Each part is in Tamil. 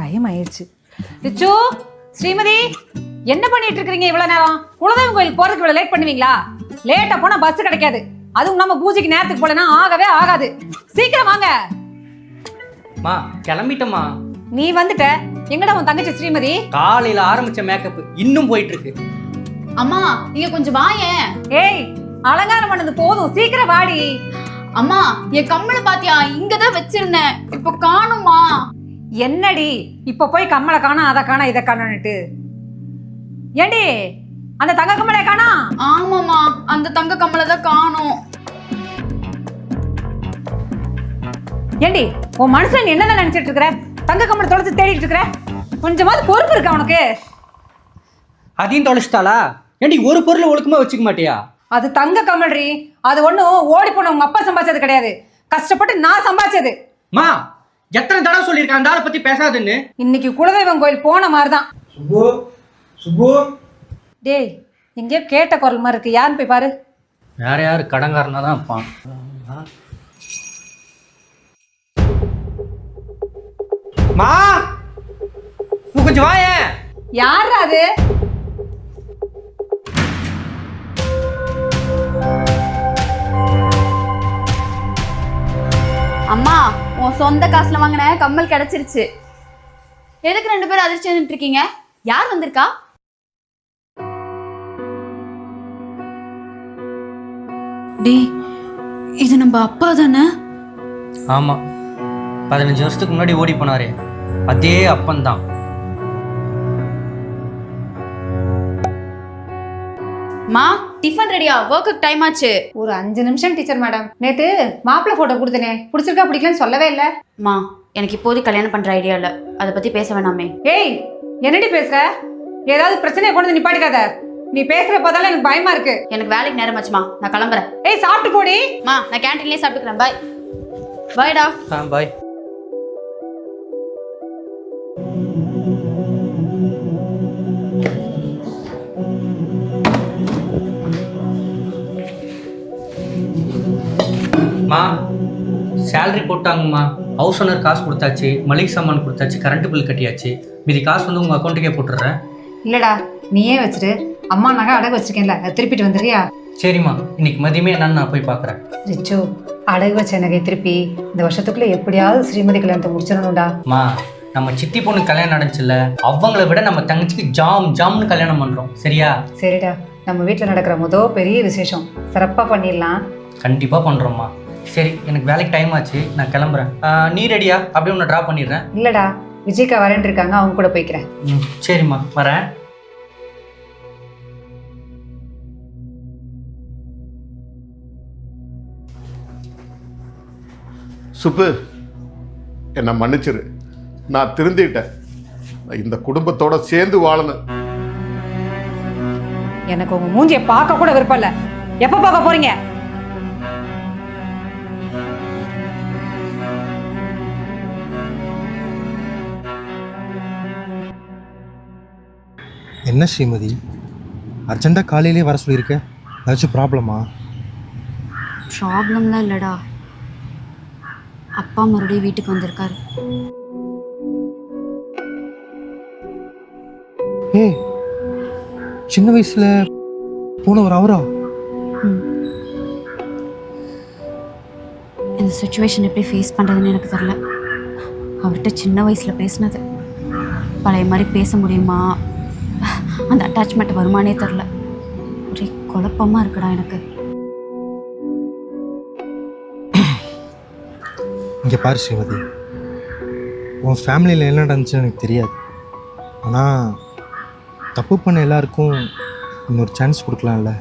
டைம் ஆயிடுச்சு. ரிச்சு, ஸ்ரீமதி, என்ன பண்ணிட்டு இருக்கீங்க இவ்வளவு நேரம்? குலதெய்வம் கோயிலுக்கு போறதுக்கு இவ்வளவு லேட் பண்ணுவீங்களா? லேட்டா போனா பஸ் கிடைக்காது. அதுவும் நம்ம பூஜைக்கு நேரத்துக்கு போலனா ஆகவே ஆகாது. சீக்கிரம் வாங்க. மா கிளம்பிட்டமா. நீ வந்துட்ட. எங்கடா உன் தங்கச்சி ஸ்ரீமதி? காலையில ஆரம்பிச்ச மேக்கப் இன்னும் போயிட்டு இருக்கு. அம்மா நீங்க கொஞ்சம் வாயேன். ஏய், அலங்காரம் பண்ணது போதும், சீக்கிரம் வாடி. அம்மா என் கம்மலை பாத்தியா? இங்கதான் வச்சிருந்தேன், இப்ப காணுமா? என்னடி இப்ப போய் கம்மலை காணா, அதை காணா, இதை காணான்னுட்டு? ஏண்டி அந்த தங்க கம்மலை காணா? ஆமாமா, அந்த தங்க கம்மலை தான் காணும். ஏண்டி உன் மனசுல நீ என்னதான் நினைச்சிட்டு இருக்கிற? தங்க கம்மலை தொலைச்சு தேடிட்டு இருக்கிற? கொஞ்சமாவது பொறுப்பு இருக்கு அவனுக்கு. அதையும் தொலைச்சிட்டாளா? ஏண்டி ஒரு பொருளை ஒழுக்கமா வச்சுக்க மாட்டியா? அது தங்க கம்மல்ரி. அது ஒண்ணும் ஓடி போன உங்க அப்பா சம்பாதிச்சது கிடையாது, கஷ்டப்பட்டு நான் சம்பாதிச்சது. மா எத்தனை தடவை சொல்லியிருக்கேன் அந்த ஆளை பத்தி பேசாதுன்னு. இன்னைக்கு குலதெய்வம் கோயில் போன மாதிரிதான். சுப்பு சுப்பு. டேய், எங்கேயோ கேட்ட குரல் மாதிரி இருக்கு, யாருன்னு போய் பாரு. வேற யாரு? கடங்காரனா தான் இருப்பான். மா நீ கொஞ்சம் வாயேன். யார் அது? அம்மா உன் சொந்த காசுல வாங்கின கம்மல் கிடைச்சிருச்சு. எதுக்கு ரெண்டு பேரும் அதிர்ச்சி வந்துட்டு இருக்கீங்க? யார் வந்திருக்கா? டேய், இது நம்ம அப்பா தானே? ஆமா, 15 வருஷத்துக்கு முன்னாடி ஓடி போனாரே அதே அப்பந்தான். மா டிஃபன் ரெடியா? ஒர்க்குக்கு டைம் ஆச்சு. ஒரு 5 நிமிஷம் டீச்சர் மேடம். நேத்து மாப்பிள்ளை போட்டோ கொடுத்தனே, பிடிச்சிருக்கா பிடிக்கலன்னு சொல்லவே இல்லை. மா எனக்கு இப்போதைக்கு கல்யாணம் பண்ற ஐடியா இல்ல, அதை பத்தி பேச வேணாமே. ஏய், என்னடி பேசுற? ஏதாவது பிரச்சனையை கொண்டு வந்து நிப்பாட்டிக்காத. நீ பேசுற பார்த்தாலும் எனக்கு பயமா இருக்கு. எனக்கு வேலைக்கு நேரம் ஆச்சுமா, நான் கிளம்புறேன். ஏய், சாப்பிட்டு போடி. மா நான் கேண்டீன்லயே சாப்பிட்டுக்கிறேன். பாய். பாய்டா. பாய். மா சேலரி போட்டாங்கம்மா. ஹவுஸ் ஓனர் காசு கொடுத்தாச்சு, மளிகை சாமான் கொடுத்தாச்சு, கரண்ட் பில் கட்டியாச்சு. மீதி காசு வந்து உங்கள் அக்கௌண்ட்டுக்கே போட்டுடுறேன். இல்லடா, நீயே வச்சுட்டு. அம்மா நகை அடகு வச்சிருக்கேன்ல, அதை திருப்பிட்டு வந்துடுறியா? சரிம்மா, இன்னைக்கு மதியமே என்னன்னு நான் போய் பார்க்குறேன். ரிச்சு, அடகு வச்ச நகை திருப்பி இந்த வருஷத்துக்குள்ள எப்படியாவது ஸ்ரீமதி கல்யாணத்தை முடிச்சிடணும்டா. மா நம்ம சித்தி பொண்ணு கல்யாணம் நடந்துச்சுல்ல, அவங்கள விட நம்ம தங்கச்சிக்கு ஜாம்னு கல்யாணம் பண்ணுறோம். சரியா? சரிடா, நம்ம வீட்டில் நடக்கிற முதல் பெரிய விசேஷம், சிறப்பாக பண்ணிடலாம். கண்டிப்பாக பண்ணுறோம்மா. சரி, எனக்கு வேலைக்கு டைம் ஆச்சு, நான் கிளம்புறேன். நீ ரெடியா? அப்படியே உன்னை ட்ராப் பண்ணிடுறேன். இல்லடா, விஜய்க்கா வரேன் இருக்காங்க, அவங்க கூட போய்க்கிறேன். சரிம்மா, வரேன். சுப்பு, என்னை மன்னிச்சிரு. நான் திருந்திட்டேன். இந்த குடும்பத்தோட சேர்ந்து வாழணும். எனக்கு உங்க மூஞ்சியை பார்க்க கூட விருப்பம் இல்லை. எப்போ பார்க்க போறீங்க? என்ன ஸ்ரீமதி, அர்ஜென்ட்டாக காலையிலே வர சொல்லியிருக்க? ஏதாச்சும் ப்ராப்ளமா? ப்ராப்ளம்லாம் இல்லைடா, அப்பா மறுபடியும் வீட்டுக்கு வந்திருக்காரு. ஏய், சின்ன வயசில் போனவர் அவரா? இந்த சுச்சுவேஷன் எப்படி ஃபேஸ் பண்ணுறதுன்னு எனக்கு தெரில. அவர்கிட்ட சின்ன வயசில் பேசினது பழைய மாதிரி பேச முடியுமா, அந்த அட்டாச்மெண்ட் வருமானே தெரில. ஒரே குழப்பமாக இருக்குடா எனக்கு. இங்கே பாரு ஸ்ரீமதி, உன் ஃபேமிலியில் என்ன நடந்துச்சுன்னு எனக்கு தெரியாது. ஆனால் தப்பு பண்ண எல்லாருக்கும் இன்னொரு சான்ஸ் கொடுக்கலாம்ல.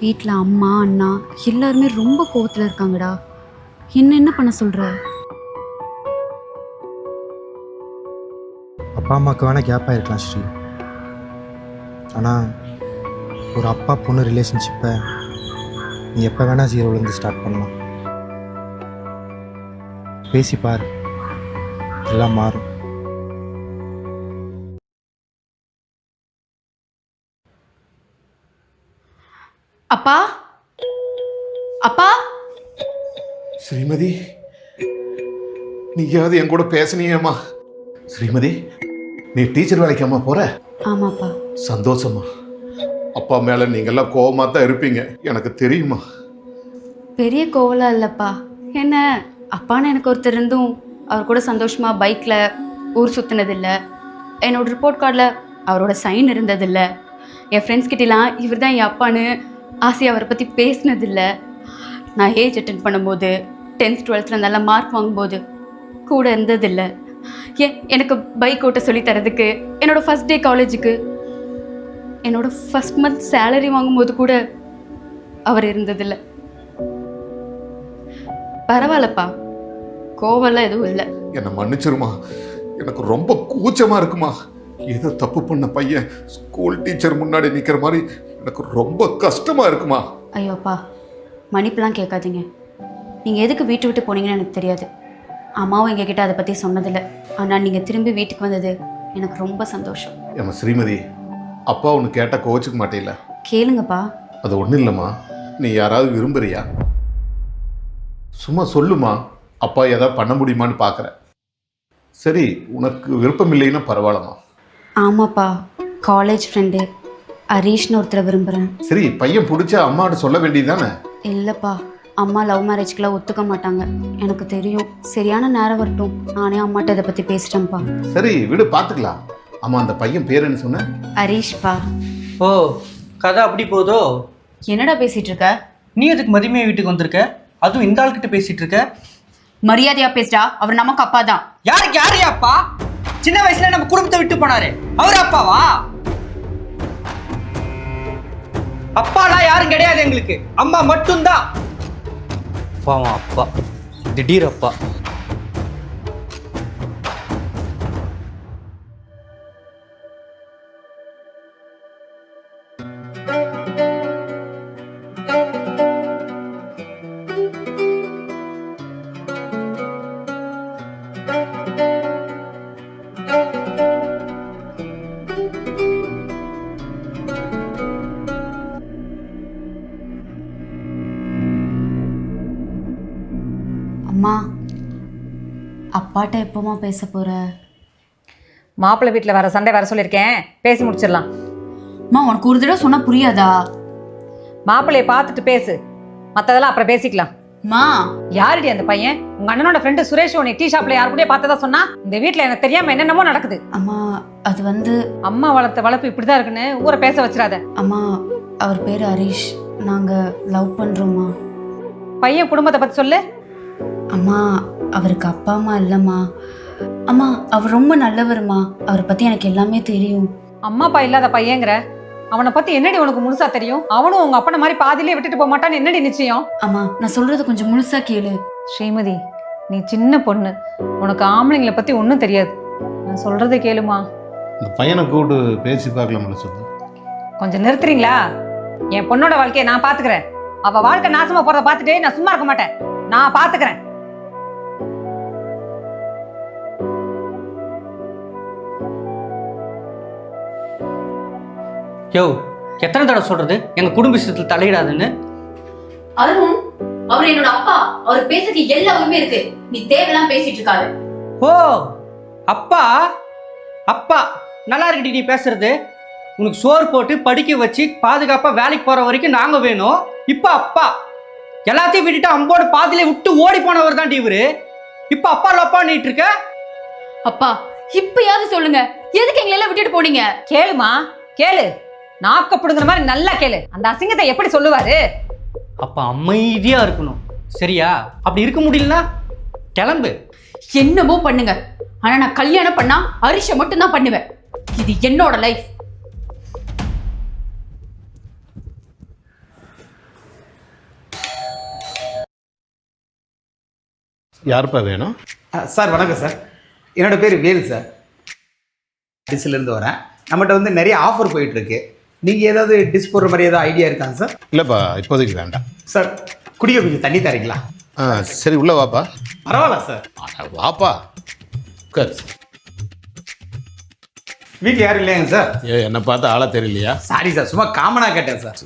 வீட்டில் அம்மா அண்ணா எல்லாருமே ரொம்ப கோவத்தில் இருக்காங்கடா. என்ன பண்ண சொல்கிற? அப்பா அம்மாவுக்கு வேணால் கேப்பாக இருக்கலாம் ஸ்ரீ. ஆனால் ஒரு அப்பா பொண்ணு ரிலேஷன்ஷிப்பை நீ எப்போ வேணால் ஜீரோலேருந்து ஸ்டார்ட் பண்ணலாம். பேசிப்பார், எல்லாம் மாறும். அப்பா, அப்பா. ஸ்ரீமதி, நீயாவது என் கூட பேசினியேம்மா? ஸ்ரீமதி, நீ டீச்சர் வேலைக்காம போற? ஆமாப்பா. சந்தோஷமா. அப்பா மேல நீங்கெல்லாம் கோவமா தான் இருப்பீங்க, எனக்கு தெரியுமா. பெரிய கோவலாம் இல்லைப்பா. என்ன அப்பான்னு எனக்கு ஒருத்தர் இருந்தும் அவர் கூட சந்தோஷமாக பைக்கில் ஊர் சுற்றினதில்லை. என்னோட ரிப்போர்ட் கார்டில் அவரோட சைன் இருந்ததில்லை. என் ஃப்ரெண்ட்ஸ் கிட்டலாம் இவர் தான் என் அப்பான்னு ஆசையாக அவரை பற்றி பேசினதில்லை. நான் ஏஜ் அட்டென்ட் பண்ணும்போது 10th 12th நல்ல மார்க் வாங்கும்போது கூட இருந்ததில்லை. எனக்கு பைக் ஓட்ட சொல்லி தரதுக்கு, என்னோடய ஃபஸ்ட் டே காலேஜுக்கு, என்னோடய ஃபஸ்ட் மந்த் சேலரி வாங்கும்போது கூட அவர் இருந்ததில்லை. பரவாயில்லப்பா, கோவம்லாம் எதுவும் இல்லை. என்னை மன்னிச்சிருமா, எனக்கு ரொம்ப கூச்சமா இருக்குமா. ஏதோ தப்பு பண்ண பையன் ஸ்கூல் டீச்சர் முன்னாடி நிற்கிற மாதிரி எனக்கு ரொம்ப கஷ்டமா இருக்குமா. ஐயோப்பா, மன்னிப்புலாம் கேட்காதீங்க. நீங்கள் எதுக்கு வீட்டு விட்டு போனீங்கன்னு எனக்கு தெரியாது. அம்மாவும் எங்ககிட்ட அதை பற்றி சொன்னதில்லை. ஆனால் நீங்கள் திரும்பி வீட்டுக்கு வந்தது எனக்கு ரொம்ப சந்தோஷம். ஏம்மா ஸ்ரீமதி, அப்பா ஒன்று கேட்டால் கோச்சிக்க மாட்டேல? கேளுங்கப்பா. அது ஒன்றும் இல்லைம்மா, நீ யாராவது விரும்புறியா? சும்மா சொல்லுமா, அப்பா ஏதாவது பண்ண முடியுமான்னு பார்க்குறேன். சரி, உனக்கு விருப்பம் இல்லைன்னா பரவாயில்லம்மா. ஆமாப்பா, காலேஜ் ஃப்ரெண்டு ஹரீஷ்னு ஒருத்தரை விரும்புகிறேன். சரி, பையன் பிடிச்சா அம்மாட்ட சொல்ல வேண்டியது தானே? இல்லைப்பா, அம்மா லவ் மேரேஜ்க்கெலாம் ஒத்துக்க மாட்டாங்க. எனக்கு தெரியும். சரியான நேரம் வரட்டும், நானே அம்மாட்ட இதை பற்றி பேசிட்டேன்ப்பா. சரி விடு, பார்த்துக்கலாம். ஆமாம், அந்த பையன் பேர் என்ன சொன்ன? ஹரீஷ்ப்பா. ஓ, கதை அப்படி போதோ? என்னடா பேசிகிட்டு இருக்க? நீ எதுக்கு மதிமையை வீட்டுக்கு வந்திருக்க? அதுவும் இந்த ஆள்கிட்ட பேசிட்டு இருக்க? மரியாதையா பேசுடா, அவர் நமக்கு அப்பா தான். யாருக்கு யாரு அப்பா? சின்ன வயசுல நம்ம குடும்பத்தை விட்டு போனாரு, அவர் அப்பாவா? அப்பாலாம் யாரும் கிடையாது எங்களுக்கு, அம்மா மட்டும்தான். பாவம் அப்பா, திடீர் அப்பா. அம்மா, அப்பாட்ட எப்போமா பேச போற? மாப்பிள்ளை வீட்டில் வர சண்டை வர சொல்லியிருக்கேன், பேசி முடிச்சிடலாம். அம்மா, உனக்கு ஒரு தடவை சொன்னா புரியாதா? மாப்பிள்ளையை பார்த்துட்டு பேசு, மற்றதெல்லாம் அப்புறம் பேசிக்கலாம். அம்மா, யாருடி அந்த பையன்? உங்க அண்ணனோட ஃப்ரெண்டு சுரேஷ் உன்னை டீ ஷாப்ல யாரு கூட பார்த்ததா சொன்னா? இந்த வீட்டில் எனக்கு தெரியாம என்னென்னமோ நடக்குது. அம்மா, அது வந்து அம்மா வளர்த்த வளர்ப்பு இப்படிதான் இருக்குன்னு ஊரை பேச வச்சிடாத. அம்மா, அவர் பேர் ஹரீஷ். நாங்க லவ் பண்றோம்மா. பையன் குடும்பத்தை பத்தி சொல்லு. அம்மா, அவருக்கு அப்பா அம்மா இல்லைம்மா. அம்மா, அவர் ரொம்ப நல்லவருமா. அவரை பற்றி எனக்கு எல்லாமே தெரியும். அம்மா அப்பா இல்லாத பையங்கிற, அவனை பத்தி என்னடி உனக்கு முழுசா தெரியும்? அவனும் உங்க அப்பனை மாதிரி பாதியிலே விட்டுட்டு போக மாட்டான்னு என்னடி நிச்சயம்? அம்மா, நான் சொல்றது கொஞ்சம் முழுசா கேளு. ஸ்ரீமதி, நீ சின்ன பொண்ணு, உனக்கு ஆம்பளைங்களை பத்தி ஒன்றும் தெரியாது. நான் சொல்றதை கேளுமா. இந்த பையனை கூப்பிட்டு பேசி பார்க்கலாம்ல சொல்லு. கொஞ்சம் நிறுத்துறீங்களா? என் பொண்ணோட வாழ்க்கையை நான் பாத்துக்கிறேன். அவ வாழ்க்கை நாசமா போறத பார்த்துட்டு நான் சும்மா இருக்க மாட்டேன். நான் பாத்துக்கிறேன். யோ, எத்தனை தடவை சொல்றது எங்க குடும்ப விஷயத்துல தலையிடாதுன்னு? அருண், அவர் என்னோட அப்பா. அவர் பேசுறதுக்கு எல்லா உரிமை இருக்கு. நீ தேவையெல்லாம் பேசிட்டு இருக்காரு. ஓ, அப்பா அப்பா நல்லா இருக்குடி நீ பேசுறது. உனக்கு சோறு போட்டு படிக்க வச்சு பாதுகாப்பா வேலைக்கு போற வரைக்கும் நாங்க வேணும். இப்ப அப்பா எல்லாத்தையும் விட்டுட்டு அம்போட பாதியில விட்டு ஓடி போனவர் தான் இவரு. இப்ப அப்பா லப்பா நீட்டு இருக்க. அப்பா, இப்பயாவது சொல்லுங்க, எதுக்கு எங்களை எல்லாம் விட்டுட்டு போனீங்க? கேளுமா, கேளு. நாக்கப்படுங்கிற மாதிரி நல்லா கேளு. அந்த அசிங்கத்தை எப்படி சொல்லுவாரு? அப்ப அமைதியா இருக்கணும், சரியா? அப்படி இருக்க முடியலனா கிளம்பு. என்னமோ பண்ணுங்க, ஆனா நான் கல்யாணம் பண்ணா ஹரிஷை மட்டும் தான் பண்ணுவேன். இது என்னோட லைஃப். யாருப்பா வேணும்? சார் வணக்கம் சார், என்னோட பேர் வேல் சார். டிஷ்லேருந்து வரேன். நம்மகிட்ட வந்து நிறைய ஆஃபர் போயிட்டுருக்கு. நீங்கள் ஏதாவது டிஷ் போடுற மாதிரி ஏதாவது ஐடியா இருக்காங்க சார்? இல்லைப்பா, இப்போதைக்கு வேண்டாம். சார், குடிக்க கொஞ்சம் தண்ணி தரீங்களா? சரி, உள்ள வாப்பா. பரவாயில்ல சார். வாப்பா, உட்கார். வீட்டில் யாரும் இல்லையாங்க சார்? என்னை பார்த்தா ஆளா தெரியலையா? சாரி சார், சும்மா காமனாக கேட்டேன் சார்.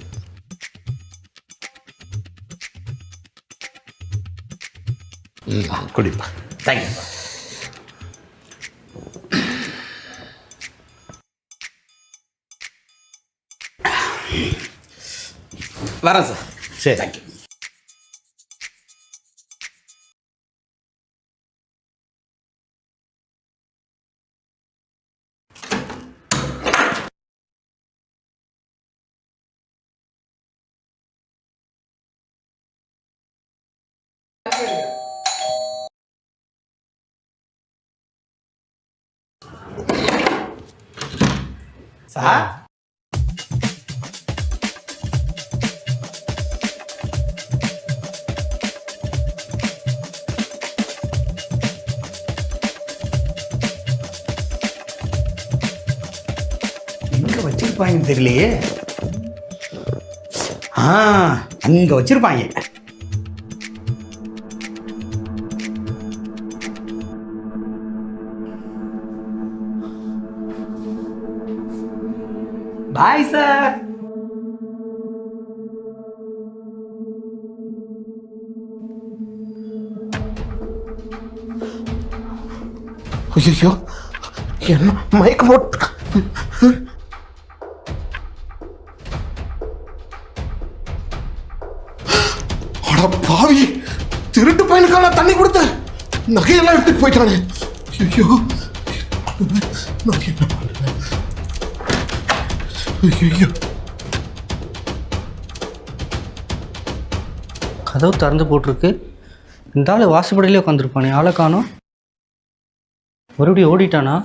குடிப்பா. Thank you sir. வரேன் சார். சரி. தேங்க்யூ. சார், எங்க வச்சிருப்பாங்கன்னு தெரியலையே. அங்க வச்சிருப்பாங்க. Bye sir. ஐயோ, என்ன மயக்க போட்டு. அட பாவி, திருட்டு பையனுக்கான தண்ணி கொடுத்த நகையெல்லாம் எடுத்துட்டு போயிட்டானே. ஐயோ, நான் என்ன பண்றேன்? ஐயோ, கதவு திறந்து போட்டிருக்கு. இந்த ஆள் வாசப்படியிலே உட்காந்துருப்பானே, ஆளை காணோம். மறுபடியும் ஓடிட்டானா?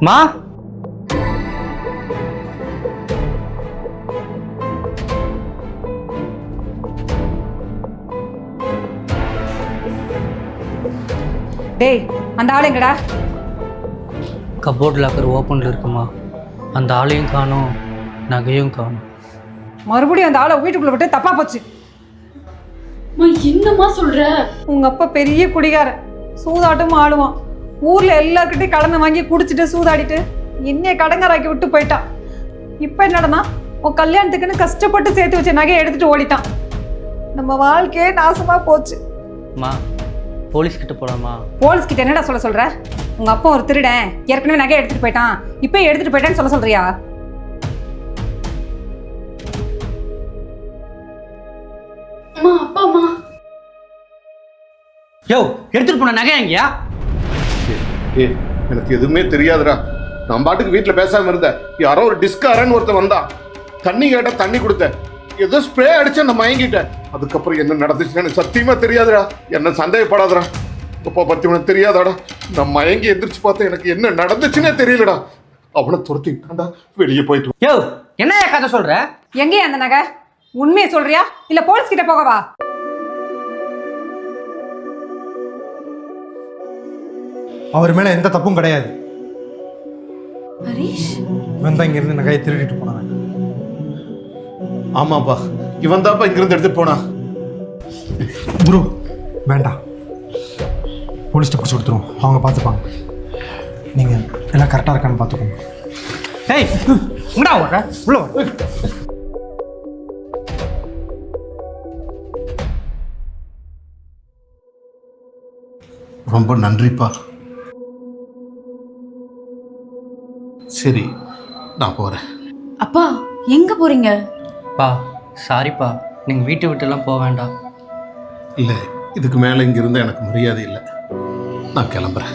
மா, டேய், அந்த ஆள் எங்கடா? கபோர்ட் லாக்கர் ஓப்பனில் இருக்குமா. அந்த ஆளையும் காணோம், நகையும் காணோம். மறுபடியும் அந்த ஆளை வீட்டுக்குள்ள விட்டு தப்பா போச்சு. என்னம்மா சொல்ற? உங்க அப்பா பெரிய குடிகாரன், சூதாட்டம் ஆடுவான். ஊர்ல எல்லார்கிட்டையும் கடனை வாங்கி குடிச்சிட்டு சூதாடிட்டு என்னைய கடங்காராக்கி விட்டு போயிட்டான். இப்ப என்னடனா, உன் கல்யாணத்துக்குன்னு கஷ்டப்பட்டு சேர்த்து வச்ச நகையை எடுத்துட்டு ஓடிட்டான். நம்ம வாழ்க்கையே நாசமா போச்சு. மா, போலீஸ் கிட்ட போலாமா? போலீஸ் கிட்ட என்னடா சொல்ற? உங்க அப்பா ஒரு திருடன், ஏற்கனவே நகையை எடுத்துட்டு போயிட்டான், இப்ப எடுத்துட்டு போயிட்டான்னு சொல்றியா? அப்பாமா, யோ, எடுத்துட்டு போன நகை எங்கயா? ஏய், எனக்கு எதுவுமே தெரியாதுடா. நான் பாட்டுக்கு வீட்டில் பேசாம இருந்தேன். யாரோ ஒரு டிஸ்காரன்னு ஒருத்தன் வந்தான். தண்ணி கேட்டா தண்ணி கொடுத்தேன். ஏதோ ஸ்ப்ரே அடிச்சு நான் மயங்கிட்டேன். அதுக்கப்புறம் என்ன நடந்துச்சுன்னு எனக்கு சத்தியமா தெரியாதுடா. என்ன சந்தேகப்படாதடா. அப்பா பத்தி உனக்கு தெரியாதாடா? நான் மயங்கி எந்திரிச்சு பார்த்தேன். எனக்கு என்ன நடந்துச்சுன்னே தெரியலடா. அவனை துரத்திட்டான்டா, வெளியே போயிட்டு. யோ, என்ன கதை சொல்ற? எங்கேயா அந்த நகை? உண்மையை சொல்றியா இல்ல போலீஸ் கிட்ட போகவா? அவர் மேலே எந்த தப்பும் கிடையாது. ஹரிஷ், இவன் தான் இங்கேருந்து நகையை திருடிட்டு போனான். ஆமாப்பா, இவன் தான்ப்பா இங்கிருந்து எடுத்துட்டு போனா. ப்ரோ வேண்டாம், போலீஸ்ட்ட பிடிச்சி கொடுத்துருவோம், அவங்க பார்த்துப்பாங்க. நீங்கள் எல்லாம் கரெக்டாக இருக்கான்னு பார்த்துக்கோங்க. ஏய், என்னடா ஓடுற? உள்ள வா. ரொம்ப நன்றிப்பா. சரி, நான் போறேன். அப்பா எங்க போறீங்க? பா, சாரிப்பா, நீங்கள் வீட்டை விட்டுலாம் போக வேண்டாம். இல்லை, இதுக்கு மேலே இங்க இருந்தா எனக்கு மரியாதை இல்லை. நான் கிளம்புறேன்.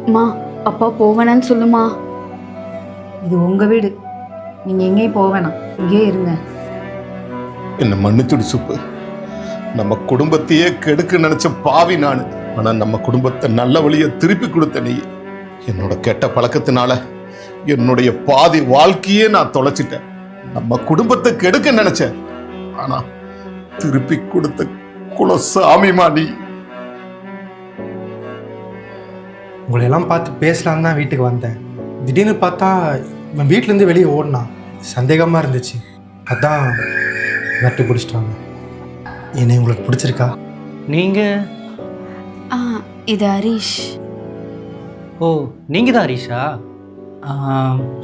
அம்மா, அப்பா போவேனான்னு சொல்லுமா. இது உங்க வீடு, நீங்க எங்கேயும் போக வேணாம், இங்கே இருங்க. என்னை மன்னிச்சுடு சுப்பு. நம்ம குடும்பத்தையே கெடுக்க நினைச்ச பாவி நான். ஆனா நம்ம குடும்பத்தை நல்ல வழியை திருப்பி கொடுத்த நீ. என்னோட கெட்ட பழக்கத்தினால என்னுடைய பாதி வாழ்க்கையே நான் தொலைச்சிட்டேன். நம்ம குடும்பத்தை கெடுக்க நினைச்சேன், ஆனா திருப்பி கொடுத்த குலசாமிமா நீ. உங்களை எல்லாம் பார்த்து பேசலான்னு தான் வீட்டுக்கு வந்தேன். திடீர்னு பார்த்தா இவன் வீட்டிலேருந்து வெளியே ஓடினான். சந்தேகமாக இருந்துச்சு, அதான் வெட்டு பிடிச்சிட்டு வந்தேன். என்னை உங்களுக்கு பிடிச்சிருக்கா? நீங்கள்? இது ஹரிஷ். ஓ, நீங்கள் தான் ஹரிஷா?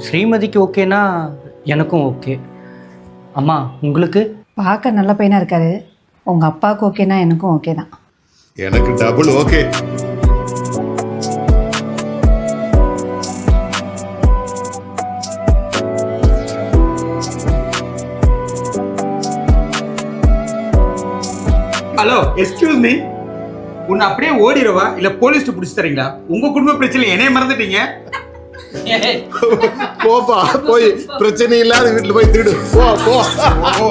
ஸ்ரீமதிக்கு ஓகேனா எனக்கும் ஓகே. அம்மா உங்களுக்கு? பார்க்க நல்ல பையனா இருக்காரு. உங்க அப்பாவுக்கு ஓகேனா எனக்கும் ஓகே தான். எனக்கு double okay. Hello, excuse me. உன்னை அப்படியே ஓடிடுவா இல்லை போலீஸ்ட்டு பிடிச்சி தரீங்களா? உங்கள் குடும்ப பிரச்சனை என்னைய மறந்துட்டீங்க. போப்பா, போய் பிரச்சனை இல்லாத வீட்டுல போய் திருடு. போ.